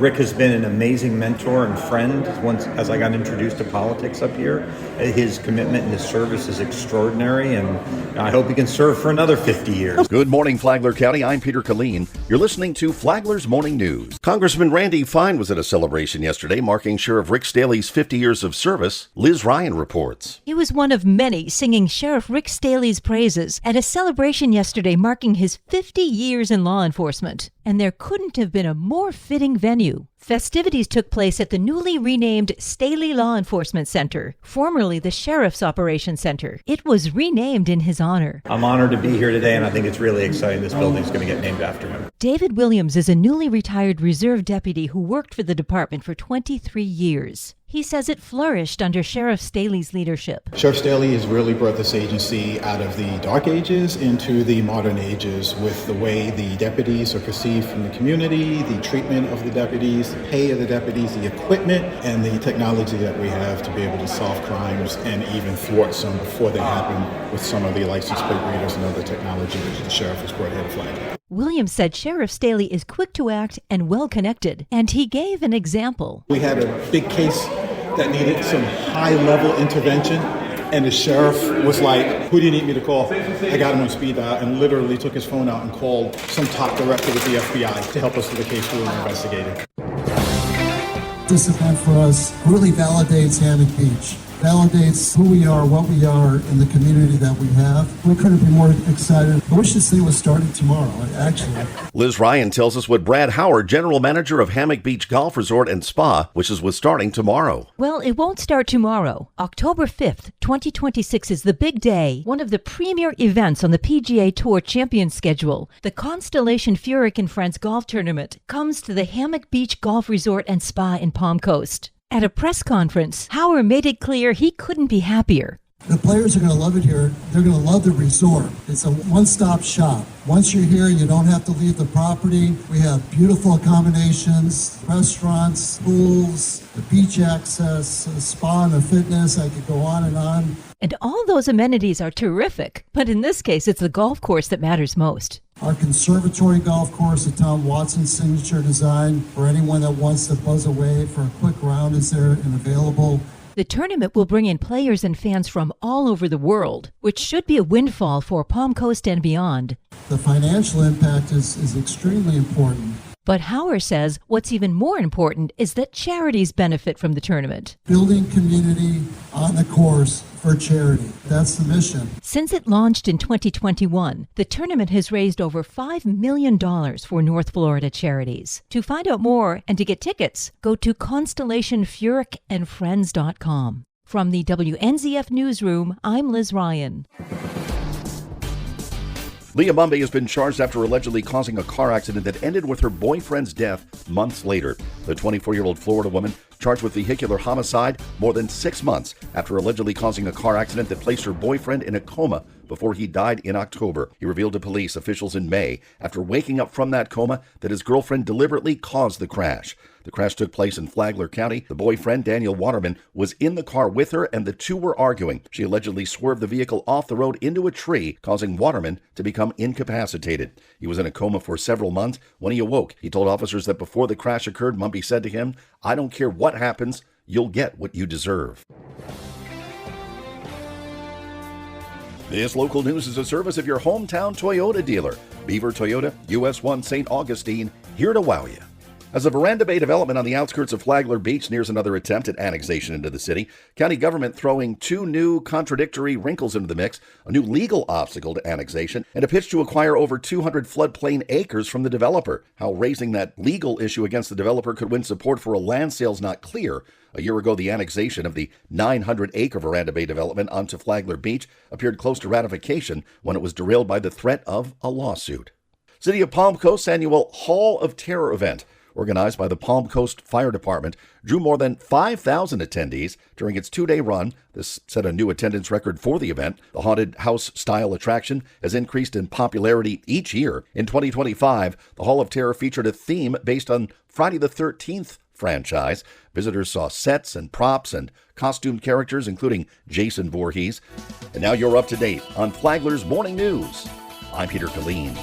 Rick has been an amazing mentor and friend once as I got introduced to politics up here. His commitment and his service is extraordinary, and I hope he can serve for another 50 years. Good morning, Flagler County. I'm Peter Killeen. You're listening to Flagler's Morning News. Congressman Randy Fine was at a celebration yesterday marking Sheriff Rick Staley's 50 years of service. Liz Ryan reports. He was one of many singing Sheriff Rick Staley's praises at a celebration yesterday marking his 50 years in law enforcement. And there couldn't have been a more fitting venue. Festivities took place at the newly renamed Staley Law Enforcement Center, formerly the Sheriff's Operations Center. It was renamed in his honor. I'm honored to be here today, and I think it's really exciting. This building's going to get named after him. David Williams is a newly retired reserve deputy who worked for the department for 23 years. He says it flourished under Sheriff Staley's leadership. Sheriff Staley has really brought this agency out of the dark ages into the modern ages with the way the deputies are perceived from the community, the treatment of the deputies, the pay of the deputies, the equipment, and the technology that we have to be able to solve crimes and even thwart some before they happen with some of the license plate readers and other technology that the sheriff has brought here to Flagler. Williams said Sheriff Staley is quick to act and well-connected, and he gave an example. We had a big case that needed some high-level intervention, and the sheriff was like, who do you need me to call? I got him on speed dial and literally took his phone out and called some top director with the FBI to help us with the case we were investigating. This event for us really validates Hammock Beach, validates who we are, what we are, and the community that we have. We couldn't be more excited. I wish this thing was starting tomorrow, actually. Liz Ryan tells us what Brad Howard, general manager of Hammock Beach Golf Resort and Spa, wishes was starting tomorrow. Well, it won't start tomorrow. October 5th, 2026 is the big day, one of the premier events on the PGA Tour Champions schedule. The Constellation Furyk and Friends Golf Tournament comes to the Hammock Beach Golf Resort and Spa in Palm Coast. At a press conference, Howard made it clear he couldn't be happier. The players are going to love it here. They're going to love the resort. It's a one-stop shop. Once you're here, you don't have to leave the property. We have beautiful accommodations, restaurants, pools, the beach access, the spa and the fitness. I could go on and on. And all those amenities are terrific. But in this case, it's the golf course that matters most. Our conservatory golf course, the Tom Watson signature design, for anyone that wants to buzz away for a quick round, is there and available. The tournament will bring in players and fans from all over the world, which should be a windfall for Palm Coast and beyond. The financial impact is extremely important. But Howard says what's even more important is that charities benefit from the tournament. Building community on the course for charity. That's the mission. Since it launched in 2021, the tournament has raised over $5 million for North Florida charities. To find out more and to get tickets, go to constellationfurykandfriends.com. From the WNZF Newsroom, I'm Liz Ryan. Leah Mumby has been charged after allegedly causing a car accident that ended with her boyfriend's death months later. The 24-year-old Florida woman charged with vehicular homicide more than 6 months after allegedly causing a car accident that placed her boyfriend in a coma before he died in October. He revealed to police officials in May, after waking up from that coma, that his girlfriend deliberately caused the crash. The crash took place in Flagler County. The boyfriend, Daniel Waterman, was in the car with her, and the two were arguing. She allegedly swerved the vehicle off the road into a tree, causing Waterman to become incapacitated. He was in a coma for several months. When he awoke, he told officers that before the crash occurred, Mumby said to him, "I don't care what happens, you'll get what you deserve." This local news is a service of your hometown Toyota dealer. Beaver Toyota, US 1 St. Augustine, here to wow you. As a Veranda Bay development on the outskirts of Flagler Beach nears another attempt at annexation into the city, county government throwing two new contradictory wrinkles into the mix, a new legal obstacle to annexation, and a pitch to acquire over 200 floodplain acres from the developer. How raising that legal issue against the developer could win support for a land sale is not clear. A year ago, the annexation of the 900-acre Veranda Bay development onto Flagler Beach appeared close to ratification when it was derailed by the threat of a lawsuit. City of Palm Coast's annual Hall of Terror event, organized by the Palm Coast Fire Department, drew more than 5,000 attendees during its 2-day run. This set a new attendance record for the event. The haunted house-style attraction has increased in popularity each year. In 2025, the Hall of Terror featured a theme based on Friday the 13th franchise. Visitors saw sets and props and costumed characters, including Jason Voorhees. And now you're up to date on Flagler's Morning News. I'm Peter Killeen.